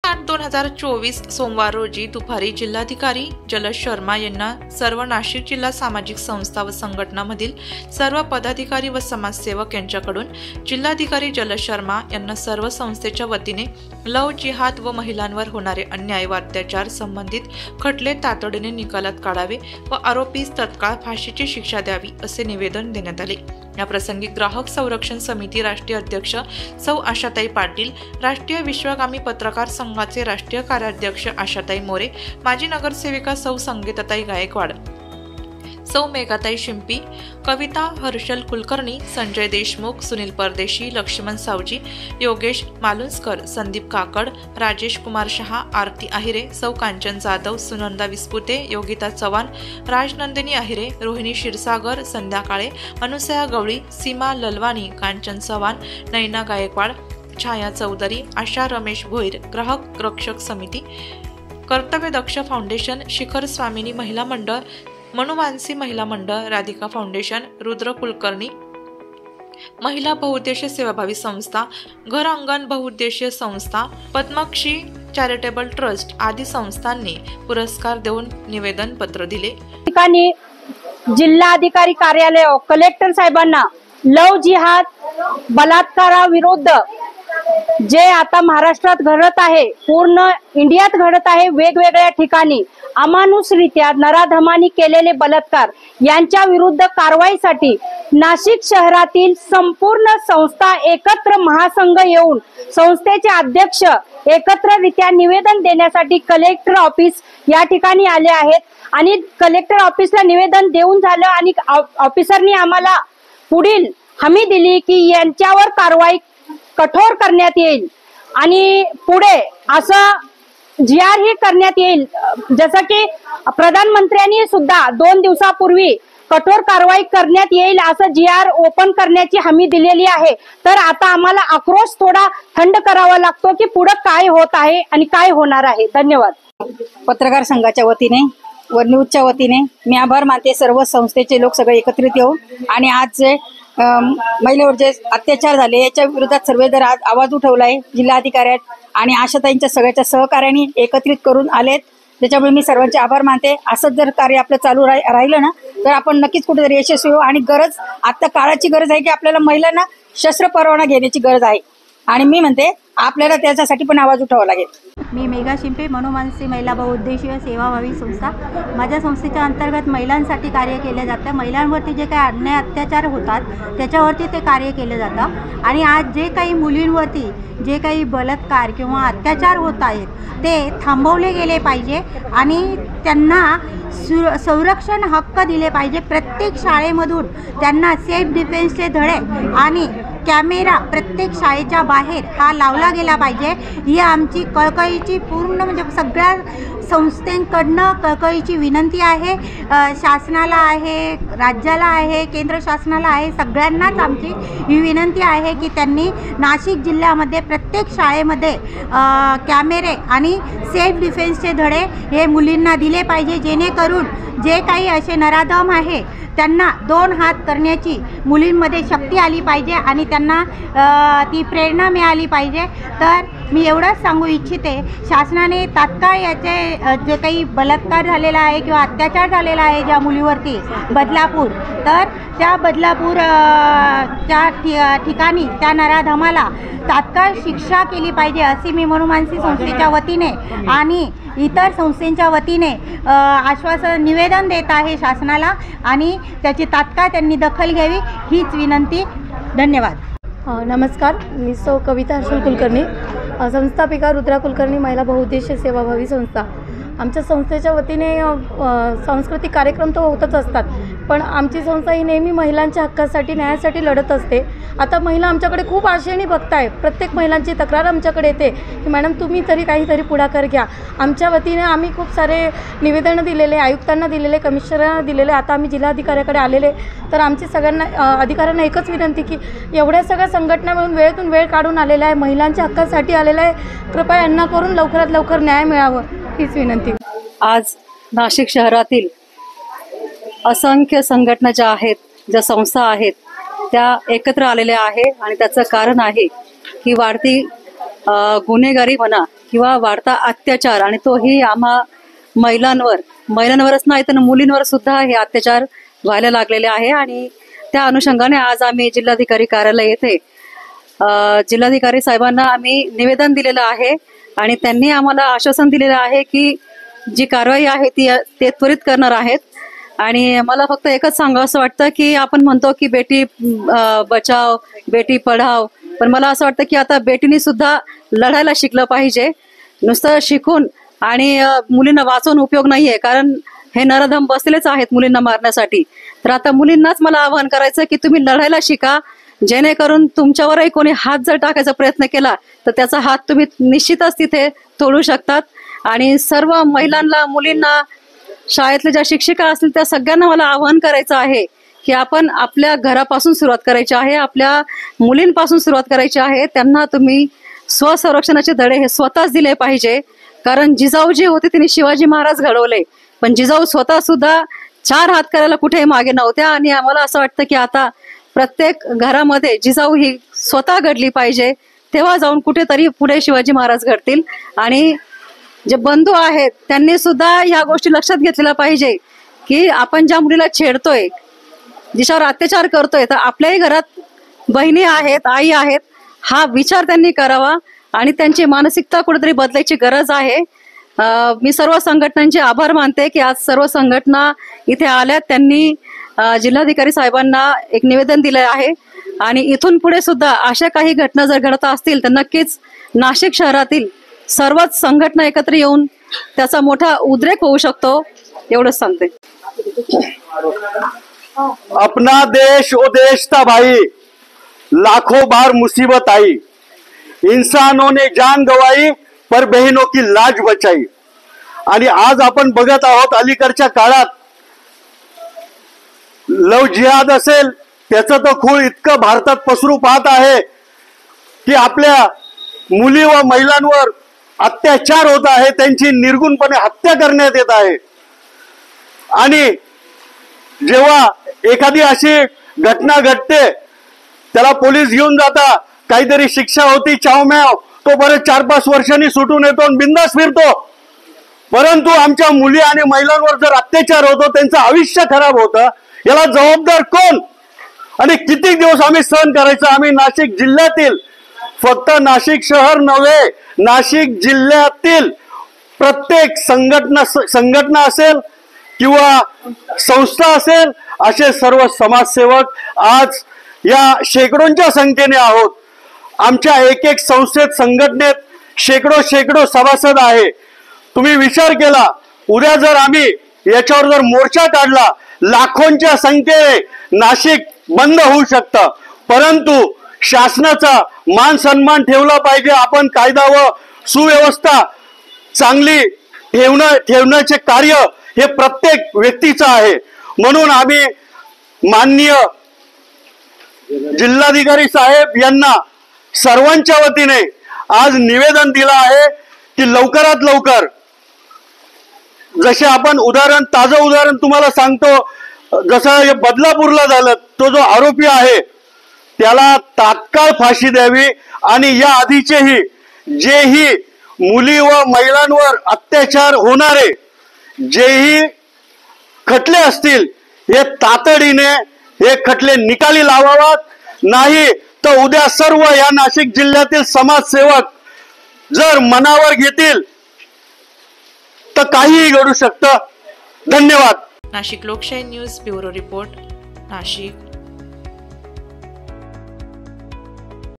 8/2024 सोमवार रोजी दुपारी जिल्हाधिकारी जलज शर्मा यांना सर्व नाशिक जिल्हा सामाजिक संस्था व संघटनांमधील सर्व पदाधिकारी व समाजसेवक यांच्याकडून जिल्हाधिकारी जलज शर्मा यांना सर्व संस्थेच्या वतीने लव जिहाद व महिलांवर होणारे अन्याय व अत्याचार संबंधित खटले तातडीने निकालात काढावे व आरोपीस तत्काळ फाशीची शिक्षा द्यावी असे निवेदन देण्यात आले। या प्रसंगी ग्राहक संरक्षण समिती राष्ट्रीय अध्यक्ष सौ आशाताई पाटील, राष्ट्रीय विश्वगामी पत्रकार संघाचे राष्ट्रीय कार्याध्यक्ष आशाताई मोरे, माजी नगरसेविका सौ संगीताताई गायकवाड, सौ मेघाताई शिंपी, कविता हर्षल कुलकर्णी, संजय देशमुख, सुनील परदेशी, लक्ष्मण सावजी, योगेश मालुंसकर, संदीप काकड, राजेश कुमार शहा, आरती आहिरे, सौ कांचन जाधव, सुनंदा विस्पुते, योगिता चव्हाण, राजनंदिनी आहिरे, रोहिणी क्षीरसागर, संध्या काळे, अनुसया गवळी, सीमा ललवानी, कांचन चव्हाण, नैना गायकवाड, छाया चौधरी, आशा रमेश भोईर, ग्राहक रक्षक समिती, कर्तव्य दक्ष फाउंडेशन, शिखर स्वामिनी महिला मंडळ, मनुमानसी महिला मंडळ, राधिका फाउंडेशन, रुद्र कुलकर्णी, महिला बहुउद्देशीय सेवाभावी संस्था, घर अंगण बहुउद्देशीय संस्था, पद्मक्षी चॅरिटेबल ट्रस्ट आदी संस्थांनी पुरस्कार देऊन निवेदन पत्र दिले। ठिकाणी जिल्हाधिकारी कार्यालय कलेक्टर साहेबांना लव जिहाद बलात्काराविरुद्ध जे आता महाराष्ट्रात घडत आहे, पूर्ण इंडियात घडत आहे, वेगवेगळ्या ठिकाणी अमानुषरित्या नराधमानी केलेले बलात्कार यांच्या विरुद्ध कारवाईसाठी नाशिक शहरातील संपूर्ण संस्था एकत्र महासंघ येऊन संस्थेचे अध्यक्ष एकत्ररित्या निवेदन देण्यासाठी कलेक्टर ऑफिस या ठिकाणी आले आहेत आणि कलेक्टर ऑफिसला निवेदन देऊन झालं आणि ऑफिसरनी आम्हाला पुढील हमी दिली की यांच्यावर कारवाई कठोर करण्यात येईल आणि पुढे असं GR ही करण्यात येईल। जसं की प्रधानमंत्र्यांनी सुद्धा 2 दिवसापूर्वी कठोर कारवाई करण्यात येईल असं GR ओपन करण्याची हमी दिलेली आहे। तर आता आम्हाला आक्रोश थोडा थंड करावा लागतो की पुढे काय होत आहे आणि काय होणार आहे। धन्यवाद। पत्रकार संघाच्या वतीने व न्यूजच्या वतीने मी आभार मानते सर्व संस्थेचे लोक सगळे एकत्रित येऊन आणि आज जे महिलेवर जे अत्याचार झाले याच्या विरोधात सर्वजण आज आवाज उठवलाय जिल्हाधिकाऱ्यात आणि आशाताईंच्या सगळ्याच्या सहकार्याने एकत्रित करून आलेत। त्याच्यामुळे मी सर्वांचे आभार मानते। असंच जर कार्य आपलं चालू राहिलं ना तर आपण नक्कीच कुठेतरी यशस्वी होऊ आणि गरज आता काळाची गरज आहे की आपल्याला महिलांना शस्त्र परवाना घेण्याची गरज आहे आणि मी म्हणते आपल्याला त्याच्यासाठी पण आवाज उठवावा लागेल। मी मेघा शिंपे, मनुमानसी महिला बहुउद्देशीय सेवाभावी संस्था। माझ्या संस्थेच्या अंतर्गत महिलांसाठी कार्य केले जातं। महिलांवरती जे काही अन्याय अत्याचार होतात त्याच्यावरती ते कार्य केलं जातं आणि आज जे काही मुलींवरती जे काही बलात्कार किंवा अत्याचार होत आहेत ते थांबवले गेले पाहिजे आणि त्यांना संरक्षण हक्क दिले पाहिजे। प्रत्येक शाळेमधून त्यांना सेल्फ डिफेन्सचे धडे आणि कॅमेरा प्रत्येक शाळेच्या बाहेर हा लावला गेला पाहिजे। ही आमची कळकळीची पूर्ण म्हणजे सगळ्या संस्थांकडनं कळकळीची विनंती आहे। शासनाला आहे, राज्याला आहे, केंद्र शासनाला आहे, सगळ्यांनाच आमची ही विनंती आहे की त्यांनी नाशिक जिल्ह्यामध्ये प्रत्येक शाळेमध्ये कॅमेरे आणि सेल्फ डिफेन्सचे धडे हे मुलींना दिले पाहिजे, जेणेकरून जे काही असे नराधम आहे त्यांना 2 हात करण्याची मुलींमध्ये शक्ती आली पाहिजे आणि त्यांना ती प्रेरणा मिळाली पाहिजे। तर मी एवढंच सांगू इच्छिते, शासनाने तात्काळ याचे जे काही बलात्कार झालेला आहे किंवा अत्याचार झालेला आहे ज्या मुलीवरती बदलापूर, तर त्या बदलापूर त्या ठिकाणी त्या नराधमाला तात्काळ शिक्षा केली पाहिजे अशी मी मनुमानसी संस्थेच्या वतीने आणि इतर संस्थांच्या वतीने आश्वासन निवेदन देत आहे शासनाला आणि त्याची तात्काळ त्यांनी दखल घ्यावी हीच विनंती। धन्यवाद। नमस्कार, मी सौ कविता हर्षल कुलकर्णी, संस्थापिका रुद्रा कुलकर्णी महिला बहुउद्देशीय सेवाभावी संस्था। आमच्या संस्थेच्या वतीने सांस्कृतिक कार्यक्रम तर होतच असतात, पण आमची संस्था ही नेहमी महिलांच्या हक्कासाठी न्यायासाठी लढत असते। आता महिला आमच्याकडे खूप आशेने बघताय, प्रत्येक महिलांची तक्रार आमच्याकडे येते की मॅडम तुम्ही तरी काहीतरी पुढाकार घ्या। आमच्या वतीने आम्ही खूप सारे निवेदनं दिलेले, आयुक्तांना दिलेले, कमिशनरांना दिलेले, आता आम्ही जिल्हाधिकाऱ्याकडे आलेले। तर आमची सगळ्यांना अधिकाऱ्यांना एकच विनंती की एवढ्या सगळ्या संघटना मिळून वेळेतून वेळ काढून आलेला आहे, महिलांच्या हक्कासाठी आलेला आहे, कृपया यांना करून लवकरात लवकर न्याय मिळावं हीच विनंती। आज नाशिक शहरातील असंख्य संघटना ज्या आहेत, ज्या संस्था आहेत त्या एकत्र आलेल्या आहे आणि त्याचं कारण आहे की वाढती गुन्हेगारी म्हणा किंवा वाढता अत्याचार, आणि तोही आम्हा महिलांवरच नाही तर मुलींवर सुद्धा हे अत्याचार व्हायला लागलेले आहे। आणि त्या अनुषंगाने आज आम्ही जिल्हाधिकारी कार्यालय येथे जिल्हाधिकारी साहेबांना आम्ही निवेदन दिलेलं आहे आणि त्यांनी आम्हाला आश्वासन दिलेलं आहे की जी कारवाई आहे ते त्वरित करणार आहेत। आणि मला फक्त एकच सांगावं असं वाटतं की आपण म्हणतो की बेटी बचाव बेटी पढाव, पण मला असं वाटतं की आता बेटीनी सुद्धा लढायला शिकलं पाहिजे। नुसतं शिकून आणि मुलींना वाचवून उपयोग नाहीये, कारण हे नरधम बसलेलेच आहेत मुलींना मारण्यासाठी। तर आता मुलींनाच मला आवाहन करायचं की तुम्ही लढायला शिका, जेणेकरून तुमच्यावरही कोणी हात जर टाकायचा प्रयत्न केला तर त्याचा हात तुम्ही निश्चितच तिथे तोडू शकतात। आणि सर्व महिलांना मुलींना शाळेतल्या ज्या शिक्षिका असतील त्या सगळ्यांना मला आवाहन करायचं आहे की आपण आपल्या घरापासून सुरुवात करायची आहे, आपल्या मुलींपासून सुरुवात करायची आहे। त्यांना तुम्ही स्वसंरक्षणाचे धडे हे स्वतःच दिले पाहिजे, कारण जिजाऊ जी होते तिने शिवाजी महाराज घडवले, पण जिजाऊ स्वतः सुद्धा 4 हात करायला कुठेही मागे नव्हत्या। आणि आम्हाला असं वाटतं की आता प्रत्येक घरामध्ये जिजाऊ ही स्वतः घडली पाहिजे, तेव्हा जाऊन कुठेतरी पुढे शिवाजी महाराज घडतील। आणि जे बंधू आहेत त्यांनी सुद्धा ह्या गोष्टी लक्षात घेतलेल्या पाहिजे की आपण ज्या मुलीला छेडतोय, जिच्यावर अत्याचार करतोय, तर आपल्याही घरात बहिणी आहेत, आई आहेत, हा विचार त्यांनी करावा आणि त्यांची मानसिकता कुठेतरी बदलायची गरज आहे। मी सर्व संघटनांचे आभार मानते की आज सर्व संघटना इथे आल्यात, त्यांनी जिल्हाधिकारी साहेबांना एक निवेदन दिले आहे आणि इथून पुढे सुद्धा अशा काही घटना जर घडत असतील तर नक्कीच नाशिक शहरातील सर्वच संघटना एकत्र येऊन त्याचा मोठा उद्रेक होऊ शकतो, एवढंच सांगते। अपना देश ओ देश था भाई, लाखों बार मुसीबत आई, इंसानों ने जान गंवाई पर बहनों की लाज बचाई। आणि आज आपण बघत आहोत अलीकडच्या काळात लव जिहाद असेल त्याचं तर खूळ इतकं भारतात पसरू पाहत आहे की आपल्या मुली व महिलांवर अत्याचार होत आहे, त्यांची निर्गुणपणे हत्या करण्यात येत आहे। आणि जेव्हा एखादी अशी घटना घडते त्याला पोलीस घेऊन जाता, काहीतरी शिक्षा होती चावम्याव, तो बरं 4-5 वर्षांनी सुटून येतो आणि बिंदास फिरतो। परंतु आमच्या मुली आणि महिलांवर जर अत्याचार होतो, त्यांचं आयुष्य खराब होतं, याला जबाबदार कोण आणि किती दिवस आम्ही सहन करायचं? आम्ही नाशिक जिल्ह्यातील, फक्त नाशिक शहर नव्हे, नाशिक जिल्ह्यातील प्रत्येक संघटना असेल किंवा संस्था असेल, असे सर्व समाजसेवक आज या शेकडोंच्या संख्येने आहोत। आमच्या एक संस्थेत संघटनेत शेकडो सभासद आहे। तुम्ही विचार केला, उद्या जर आम्ही याच्यावर जर मोर्चा काढला, लाखोंच्या संख्येने नाशिक बंद होऊ शकतं। परंतु शासनाचा मान सन्मान ठेवला पाहिजे। आपण कायदा व सुव्यवस्था चांगली ठेवण्याचे कार्य हे प्रत्येक व्यक्तीचं आहे। म्हणून आम्ही माननीय जिल्हाधिकारी साहेब यांना सर्वांच्या वतीने आज निवेदन दिलं आहे की लवकरात लवकर, जसे आपण ताजं उदाहरण तुम्हाला सांगतो, जसं हे बदलापूरला झालं, तो जो आरोपी आहे त्याला तात्काळ फाशी द्यावी आणि या आधीचेही जेही मुली व महिलांवर अत्याचार होणारे जेही खटले असतील, हे तातडीने हे खटले निकाली लावावात, नाही तर उद्या सर्व या नाशिक जिल्ह्यातील समाजसेवक जर मनावर घेतील तर काहीही घडू शकतं। धन्यवाद। नाशिक लोकशाही न्यूज ब्युरो रिपोर्ट, नाशिक।